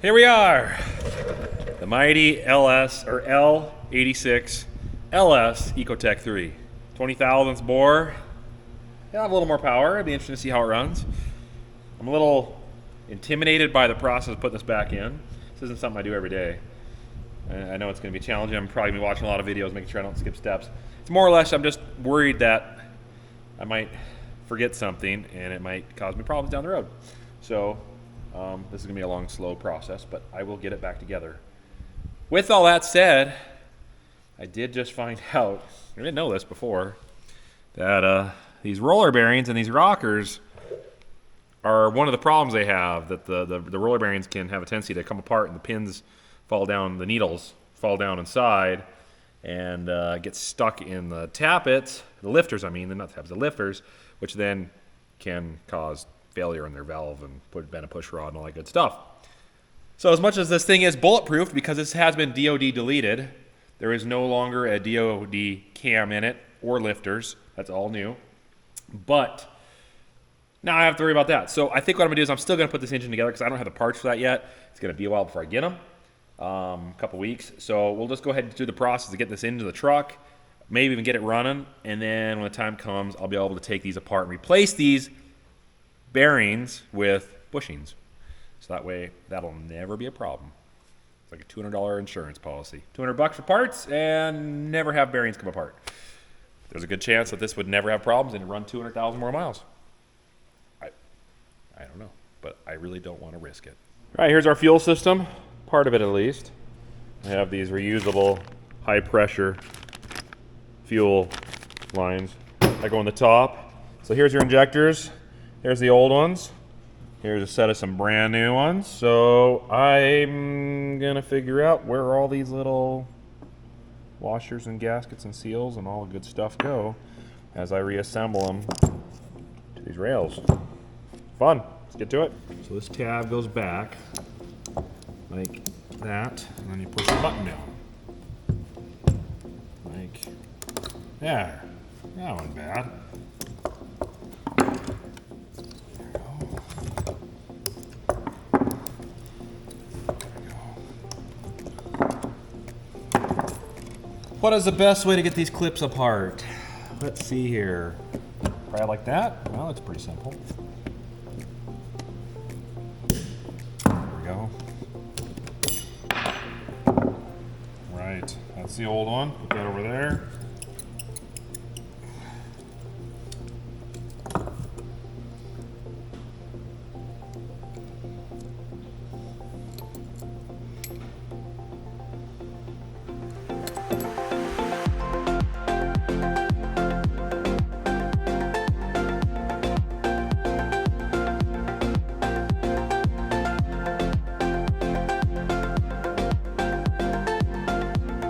Here we are, the mighty L86 LS Ecotech 3. 20 thousandths bore. It'll have a little more power. It'd be interesting to see how it runs. I'm a little intimidated by the process of putting this back in. This isn't something I do every day. I know it's going to be challenging. I'm probably going to be watching a lot of videos, making sure I don't skip steps. It's more or less, I'm just worried that I might forget something and it might cause me problems down the road. So this is going to be a long, slow process, but I will get it back together. With all that said, I did just find out, I didn't know this before, that these roller bearings and these rockers are one of the problems they have, that the roller bearings can have a tendency to come apart and the pins fall down, the needles fall down inside and get stuck in the tappets, the lifters I mean, not the tappets, the lifters, which then can cause failure in their valve and bend a push rod and all that good stuff. So as much as this thing is bulletproof, because this has been DOD deleted, there is no longer a DOD cam in it or lifters. That's all new. But now I have to worry about that. So I think what I'm going to do is I'm still going to put this engine together because I don't have the parts for that yet. It's going to be a while before I get them, a couple weeks. So we'll just go ahead and do the process to get this into the truck, maybe even get it running, and then when the time comes, I'll be able to take these apart and replace these bearings with bushings. So that way, that'll never be a problem. It's like a $200 insurance policy. $200 for parts and never have bearings come apart. There's a good chance that this would never have problems and run 200,000 more miles. I don't know, but I really don't want to risk it. All right, here's our fuel system, part of it at least. I have these reusable high pressure fuel lines that go on the top. So here's your injectors. Here's the old ones. Here's a set of some brand new ones. So I'm gonna figure out where all these little washers and gaskets and seals and all the good stuff go as I reassemble them to these rails. Fun, let's get to it. So this tab goes back like that, and then you push the button down. Like, there, that wasn't bad. What is the best way to get these clips apart? Let's see here. Probably like that? Well, that's pretty simple. There we go. Right, that's the old one. Put that over there.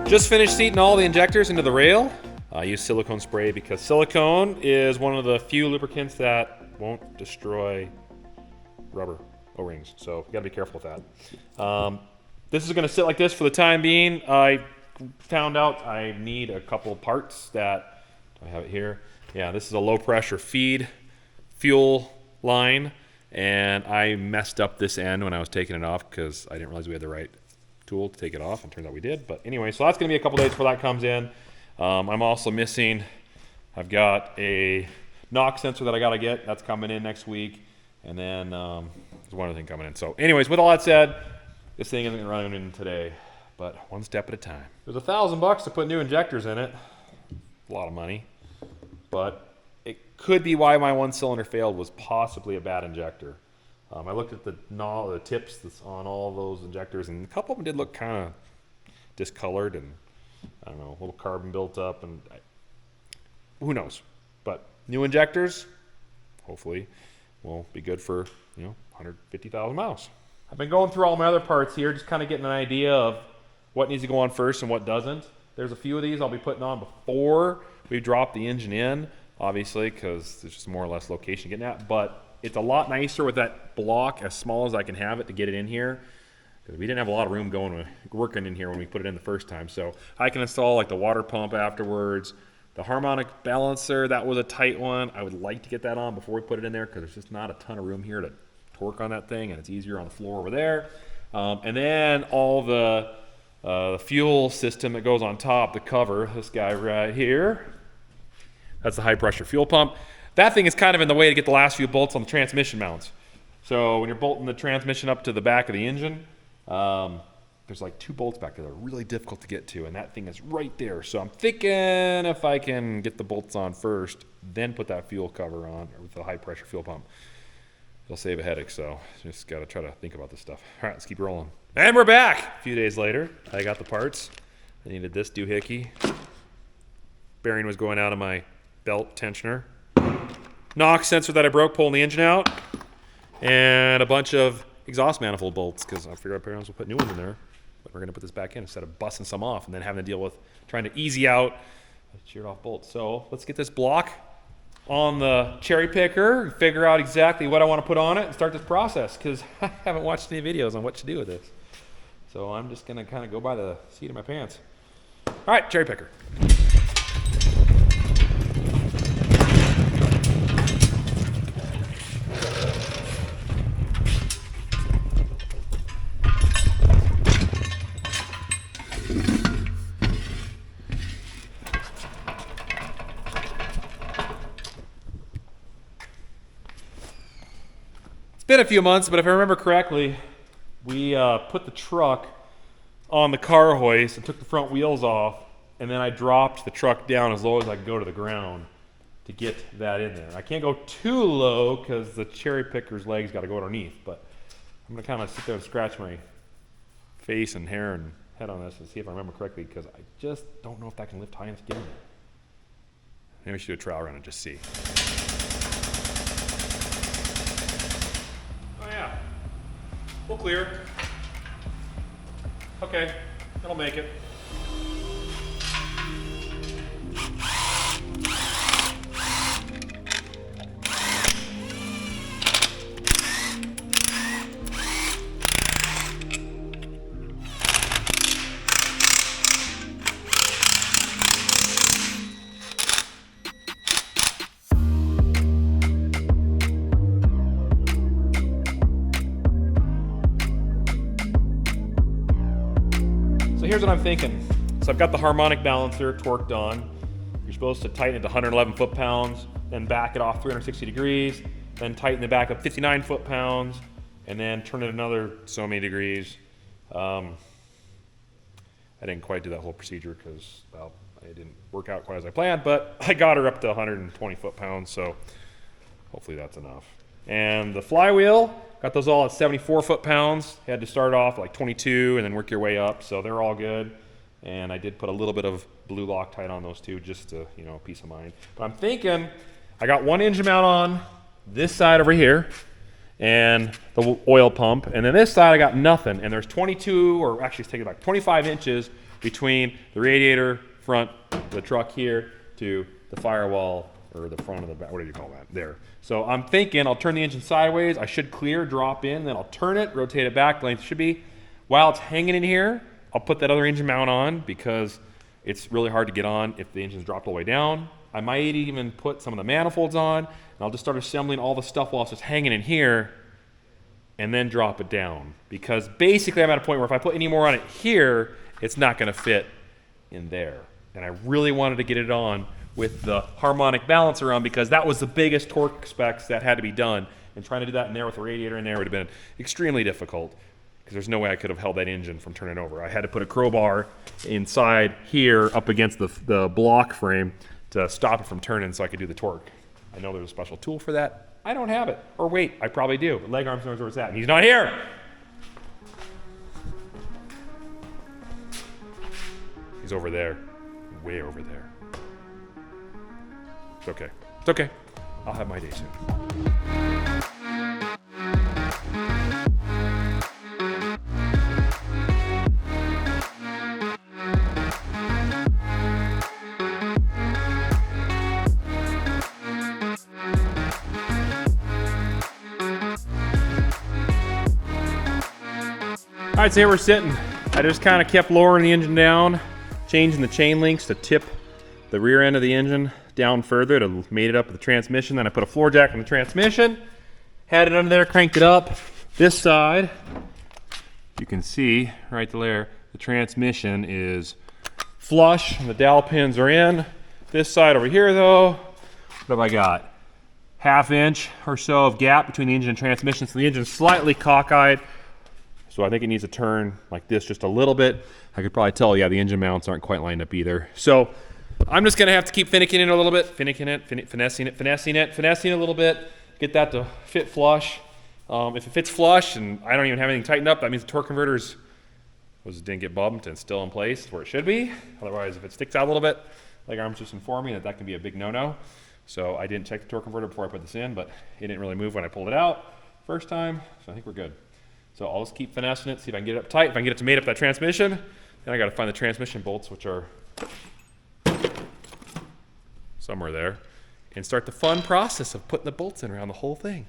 Just finished seating all the injectors into the rail. I use silicone spray because silicone is one of the few lubricants that won't destroy rubber O-rings. So you gotta be careful with that. This is gonna sit like this for the time being. I found out I need a couple parts that, I have it here. Yeah, this is a low pressure feed fuel line, and I messed up this end when I was taking it off because I didn't realize we had the right tool to take it off, and turns out we did. But anyway, so that's going to be a couple days before that comes in. I'm also missing, I've got a knock sensor that I got to get. That's coming in next week. And then there's one other thing coming in. So anyways, with all that said, this thing isn't running in today, but one step at a time. There's $1,000 to put new injectors in it. A lot of money. But it could be why my one cylinder failed, was possibly a bad injector. I looked at the tips that's on all those injectors, and a couple of them did look kind of discolored and, I don't know, a little carbon built up, and who knows. But new injectors, hopefully, will be good for, 150,000 miles. I've been going through all my other parts here, just kind of getting an idea of what needs to go on first and what doesn't. There's a few of these I'll be putting on before we drop the engine in, obviously, because there's just more or less location getting at, but it's a lot nicer with that block as small as I can have it to get it in here, because we didn't have a lot of room working in here when we put it in the first time. So I can install like the water pump afterwards. The harmonic balancer, that was a tight one. I would like to get that on before we put it in there because there's just not a ton of room here to torque on that thing, and it's easier on the floor over there. And then all the fuel system that goes on top, the cover, this guy right here, that's the high pressure fuel pump. That thing is kind of in the way to get the last few bolts on the transmission mounts. So when you're bolting the transmission up to the back of the engine, there's like 2 bolts back there that are really difficult to get to, and that thing is right there. So I'm thinking if I can get the bolts on first, then put that fuel cover on with the high pressure fuel pump, it'll save a headache. So just got to try to think about this stuff. All right, let's keep rolling. And we're back. A few days later, I got the parts. I needed this doohickey. Bearing was going out of my belt tensioner. Knock sensor that I broke pulling the engine out. And a bunch of exhaust manifold bolts, because I figured our parents will put new ones in there. But we're going to put this back in instead of busting some off and then having to deal with trying to easy out a sheared off bolt. So let's get this block on the cherry picker, figure out exactly what I want to put on it, and start this process, because I haven't watched any videos on what to do with this. So I'm just going to kind of go by the seat of my pants. All right, cherry picker. It's been a few months, but if I remember correctly, we put the truck on the car hoist and took the front wheels off, and then I dropped the truck down as low as I could go to the ground to get that in there. I can't go too low because the cherry picker's legs got to go underneath, but I'm going to kind of sit there and scratch my face and hair and head on this and see if I remember correctly, because I just don't know if that can lift high enough to get in there. Maybe we should do a trial run and just see. We'll clear. Okay, that'll make it. So here's what I'm thinking. So I've got the harmonic balancer torqued on. You're supposed to tighten it to 111 foot-pounds, then back it off 360 degrees, then tighten it back up 59 foot-pounds, and then turn it another so many degrees. I didn't quite do that whole procedure because, well, it didn't work out quite as I planned, but I got her up to 120 foot-pounds, so hopefully that's enough. And the flywheel, got those all at 74 foot-pounds. Had to start off like 22 and then work your way up, so they're all good. And I did put a little bit of blue Loctite on those too, just to, you know, peace of mind. But I'm thinking, I got one engine mount on this side over here, and the oil pump, and then this side I got nothing. And there's 22, or actually take it back, 25 inches between the radiator front, the truck here, to the firewall, or the front of the back, what do you call that? There. So I'm thinking I'll turn the engine sideways, I should clear, drop in, then I'll turn it, rotate it back, length should be. While it's hanging in here, I'll put that other engine mount on because it's really hard to get on if the engine's dropped all the way down. I might even put some of the manifolds on, and I'll just start assembling all the stuff while it's just hanging in here, and then drop it down. Because basically I'm at a point where if I put any more on it here, it's not gonna fit in there. And I really wanted to get it on with the harmonic balancer on because that was the biggest torque specs that had to be done. And trying to do that in there with the radiator in there would have been extremely difficult because there's no way I could have held that engine from turning over. I had to put a crowbar inside here up against the block frame to stop it from turning so I could do the torque. I know there's a special tool for that. I don't have it. Or wait, I probably do. But Leg Arms knows where it's at, and he's not here. He's over there, way over there. It's okay. It's okay. I'll have my day soon. All right, so here we're sitting. I just kind of kept lowering the engine down, changing the chain links to tip the rear end of the engine down further to mate it up with the transmission. Then I put a floor jack on the transmission, had it under there, cranked it up. This side, You can see right there, the transmission is flush and the dowel pins are in. This side over here though, what have I got? 1/2 inch or so of gap between the engine and transmission, so the engine's slightly cockeyed. So I think it needs to turn like this just a little bit. I could probably tell, yeah, the engine mounts aren't quite lined up either. So I'm just gonna have to keep finicking it a little bit, finessing it a little bit, get that to fit flush. If it fits flush and I don't even have anything tightened up, that means the torque converters didn't get bumped and still in place where it should be. Otherwise, if it sticks out a little bit, like I'm just informing that can be a big no-no. So I didn't check the torque converter before I put this in, but it didn't really move when I pulled it out first time, so I think we're good. So I'll just keep finessing it, see if I can get it up tight. If I can get it to mate up that transmission, then I gotta find the transmission bolts, which are somewhere there, and start the fun process of putting the bolts in around the whole thing.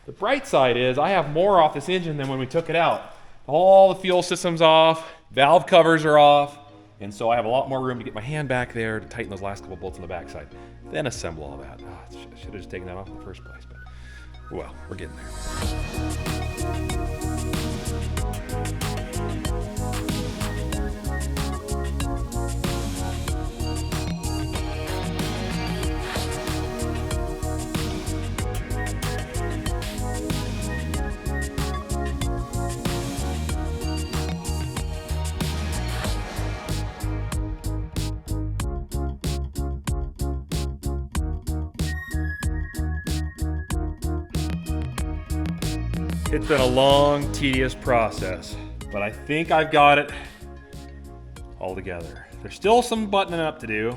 The bright side is I have more off this engine than when we took it out. All the fuel system's off, valve covers are off, and so I have a lot more room to get my hand back there to tighten those last couple bolts on the backside. Then assemble all that. Oh, I should have just taken that off in the first place, but well, we're getting there. It's been a long, tedious process, but I think I've got it all together. There's still some buttoning up to do,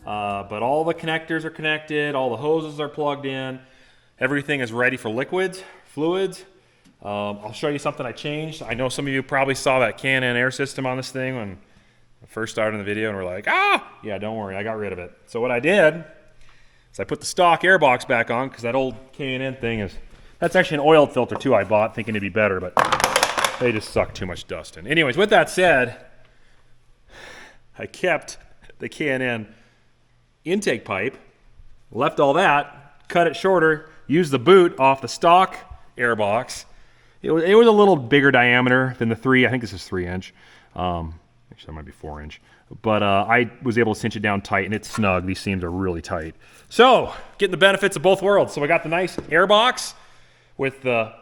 but all the connectors are connected, all the hoses are plugged in, everything is ready for fluids. I'll show you something I changed. I know some of you probably saw that Can-Am air system on this thing when I first started in the video and were like, yeah, don't worry, I got rid of it. So what I did is I put the stock air box back on, because that old K&N thing that's actually an oiled filter too I bought, thinking it'd be better, but they just suck too much dust in. Anyways, with that said, I kept the K&N intake pipe, left all that, cut it shorter, used the boot off the stock air box. It was a little bigger diameter than the 3, I think this is 3 inch. Actually, that might be 4 inch. But I was able to cinch it down tight, and it's snug. These seams are really tight. So, getting the benefits of both worlds. So I got the nice air box with the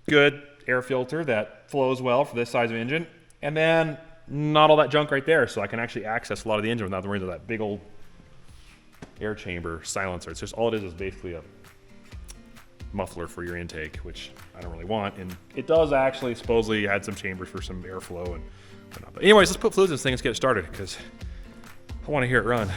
good air filter that flows well for this size of engine, and then not all that junk right there, so I can actually access a lot of the engine without worrying about that big old air chamber silencer. It's just all it is basically a muffler for your intake, which I don't really want, and it does actually supposedly add some chambers for some airflow and whatnot. But anyways, let's put fluids in this thing, let's get it started, because I want to hear it run.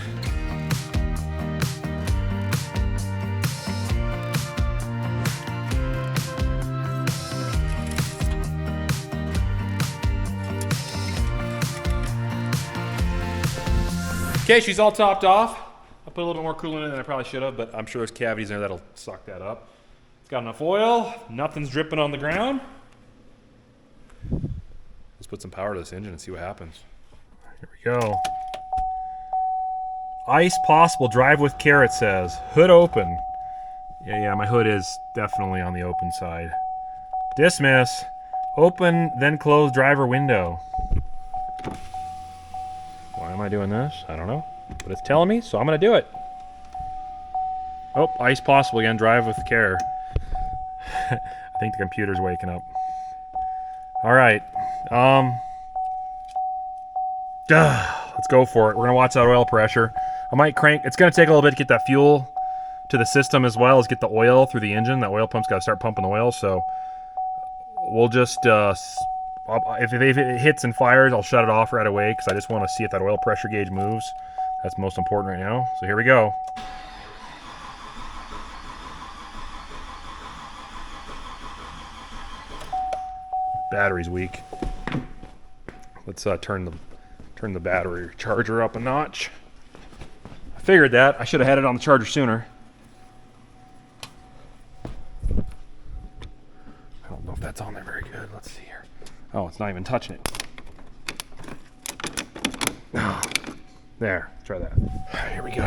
Okay, she's all topped off. I put a little bit more coolant in than I probably should have, but I'm sure there's cavities in there that'll suck that up. It's got enough oil, nothing's dripping on the ground. Let's put some power to this engine and see what happens. Here we go. Ice possible, drive with care, it says. Hood open. Yeah, my hood is definitely on the open side. Dismiss. Open, then close driver window. Why am I doing this? I don't know. But it's telling me, so I'm going to do it. Oh, ice possible again. Drive with care. I think the computer's waking up. All right. Let's go for it. We're going to watch that oil pressure. I might crank. It's going to take a little bit to get that fuel to the system as well as get the oil through the engine. That oil pump's got to start pumping oil, so we'll just... if it hits and fires, I'll shut it off right away because I just want to see if that oil pressure gauge moves. That's most important right now. So here we go. Battery's weak. Let's turn the battery charger up a notch. I figured that. I should have had it on the charger sooner. I don't know if that's on there very good. Let's see here. Oh, it's not even touching it. There, try that. Here we go.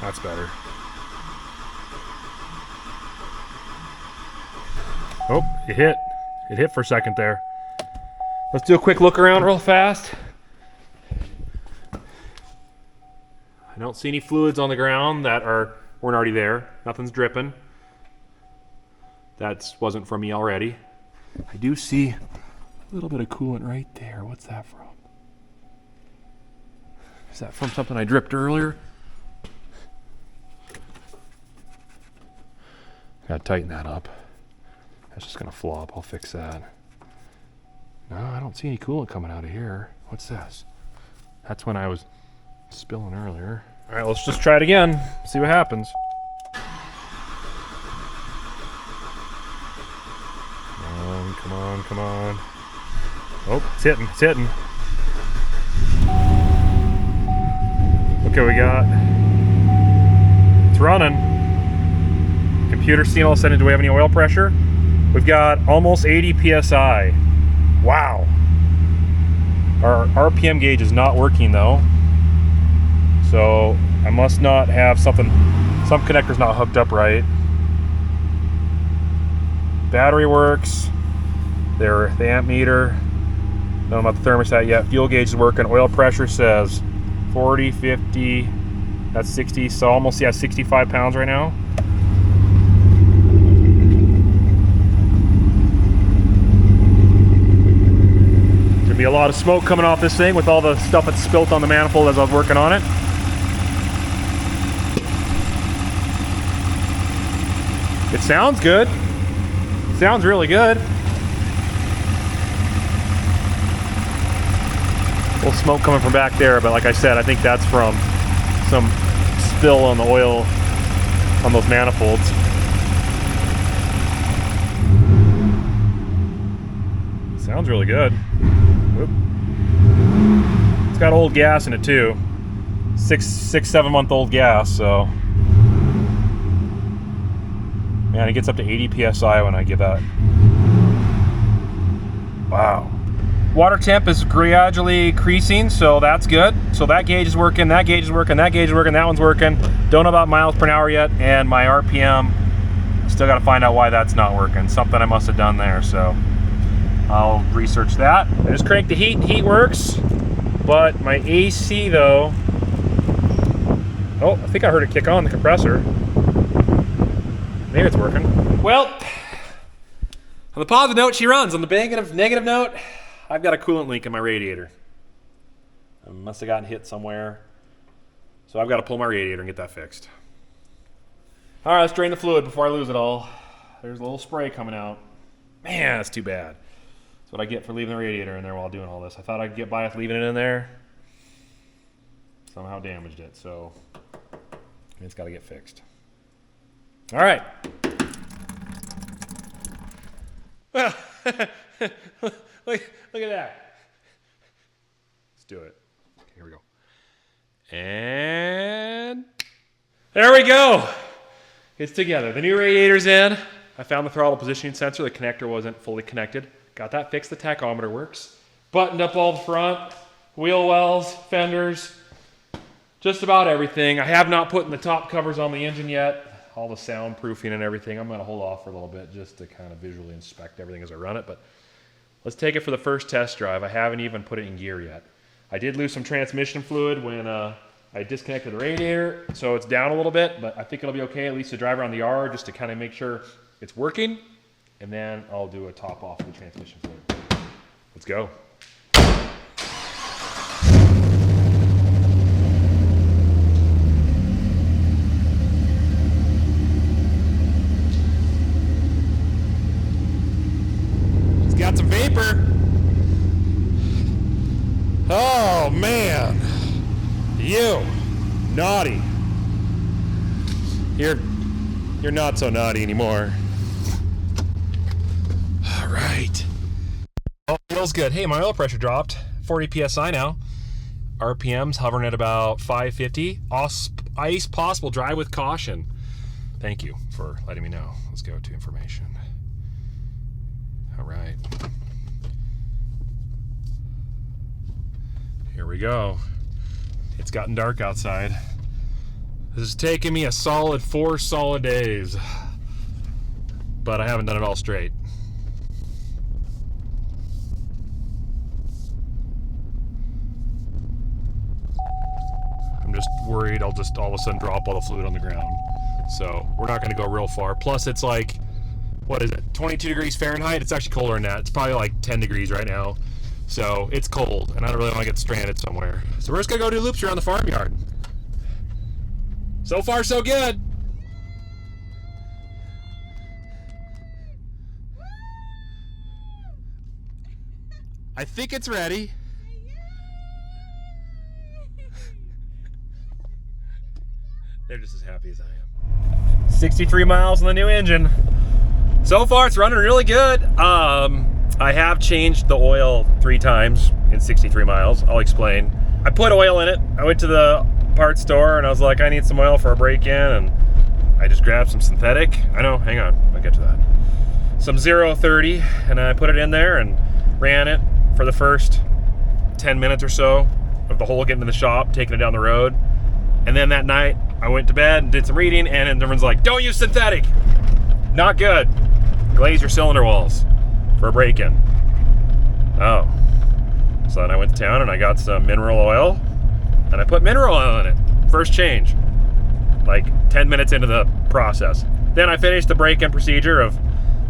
That's better. Oh, it hit. It hit for a second there. Let's do a quick look around real fast. I don't see any fluids on the ground that weren't already there. Nothing's dripping. That wasn't from me already. I do see a little bit of coolant right there. What's that from? Is that from something I dripped earlier? Gotta tighten that up. That's just gonna flop. I'll fix that. No, I don't see any coolant coming out of here. What's this? That's when I was spilling earlier. All right, let's just try it again. See what happens. Come on, come on. Oh, it's hitting, it's hitting. Okay, we got. It's running. Computer seeing all of a sudden, do we have any oil pressure? We've got almost 80 PSI. Wow. Our RPM gauge is not working though. So I must not have some connector's not hooked up right. Battery works. The amp meter. Don't know about the thermostat yet. Fuel gauge is working. Oil pressure says 40, 50, that's 60. So almost, yeah, 65 pounds right now. Be a lot of smoke coming off this thing with all the stuff that's spilt on the manifold as I was working on it. It sounds good. It sounds really good. A little smoke coming from back there, but like I said, I think that's from some spill on the oil on those manifolds. Sounds really good. Whoop. It's got old gas in it too. 7 month old gas, so. Man, it gets up to 80 PSI when I give that. Wow. Water temp is gradually increasing, so that's good. So that gauge is working, that gauge is working, that gauge is working, that one's working. Don't know about miles per hour yet, and my RPM, still gotta find out why that's not working. Something I must have done there, so. I'll research that. I just cranked the heat works, but my AC though, oh, I think I heard it kick on the compressor. Maybe it's working. Well, on the positive note, she runs. On the negative note, I've got a coolant leak in my radiator. I must have gotten hit somewhere. So I've got to pull my radiator and get that fixed. All right, let's drain the fluid before I lose it all. There's a little spray coming out. Man, that's too bad. That's what I get for leaving the radiator in there while doing all this. I thought I'd get by with leaving it in there. Somehow damaged it, so it's got to get fixed. All right. Well, look at that. Let's do it. Okay, here we go. And there we go. It's together. The new radiator's in. I found the throttle positioning sensor. The connector wasn't fully connected. Got that fixed. The tachometer works. Buttoned up all the front, wheel wells, fenders, just about everything. I have not put in the top covers on the engine yet. All the soundproofing and everything. I'm going to hold off for a little bit just to kind of visually inspect everything as I run it. But let's take it for the first test drive. I haven't even put it in gear yet. I did lose some transmission fluid when I disconnected the radiator, so it's down a little bit, but I think it'll be okay, at least to drive around the yard just to kind of make sure it's working. And then I'll do a top off of the transmission fluid. Let's go. It's got some vapor. Oh man, you naughty. You're not so naughty anymore. All right. Oh, feels good. Hey, my oil pressure dropped. 40 PSI now. RPM's hovering at about 550. Ice possible. Drive with caution. Thank you for letting me know. Let's go to information. All right. Here we go. It's gotten dark outside. This has taken me a solid 4 solid days. But I haven't done it all straight. worried I'll just all of a sudden drop all the fluid on the ground. So we're not going to go real far. Plus it's like, what is it, 22 degrees Fahrenheit? It's actually colder than that. It's probably like 10 degrees right now. So it's cold, and I don't really want to get stranded somewhere. So we're just going to go do loops around the farmyard. So far, so good. I think it's ready. They're just as happy as I am. 63 miles on the new engine. So far, it's running really good. I have changed the oil 3 times in 63 miles. I'll explain. I put oil in it. I went to the parts store and I was like, I need some oil for a break-in, and I just grabbed some synthetic. I know, hang on, I'll get to that. Some 030, and I put it in there and ran it for the first 10 minutes or so of the whole getting to the shop, taking it down the road. And then that night, I went to bed and did some reading, and everyone's like, don't use synthetic. Not good. Glaze your cylinder walls for a break-in. Oh. So then I went to town and I got some mineral oil, and I put mineral oil in it. First change. Like 10 minutes into the process. Then I finished the break-in procedure of,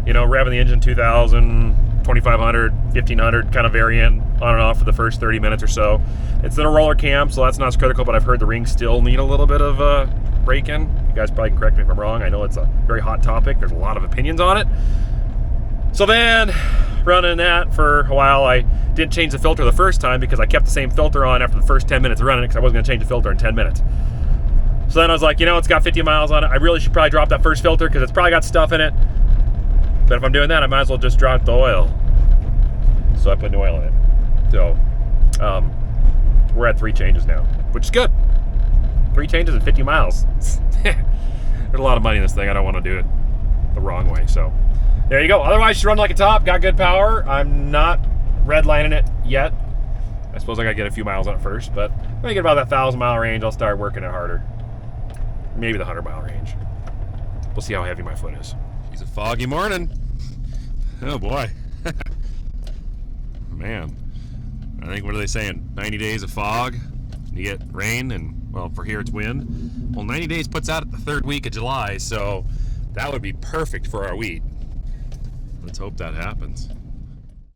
you know, revving the engine 2,000, 2,500, 1,500, kind of varying on and off for the first 30 minutes or so. It's in a roller cam, so that's not as critical, but I've heard the rings still need a little bit of break-in. You guys probably can correct me if I'm wrong. I know it's a very hot topic. There's a lot of opinions on it. So then, running that for a while, I didn't change the filter the first time because I kept the same filter on after the first 10 minutes of running it because I wasn't going to change the filter in 10 minutes. So then I was like, you know, it's got 50 miles on it. I really should probably drop that first filter because it's probably got stuff in it. But if I'm doing that, I might as well just drop the oil. So I put new oil in it. So we're at 3 changes now, which is good. 3 changes in 50 miles. There's a lot of money in this thing. I don't want to do it the wrong way. So there you go. Otherwise, she's running like a top. Got good power. I'm not redlining it yet. I suppose I got to get a few miles on it first. But when I get about that 1,000-mile range, I'll start working it harder. Maybe the 100-mile range. We'll see how heavy my foot is. It's a foggy morning. Oh boy. Man. I think, what are they saying? 90 days of fog. You get rain, and, well, for here it's wind. Well, 90 days puts out the 3rd week of July, so that would be perfect for our wheat. Let's hope that happens.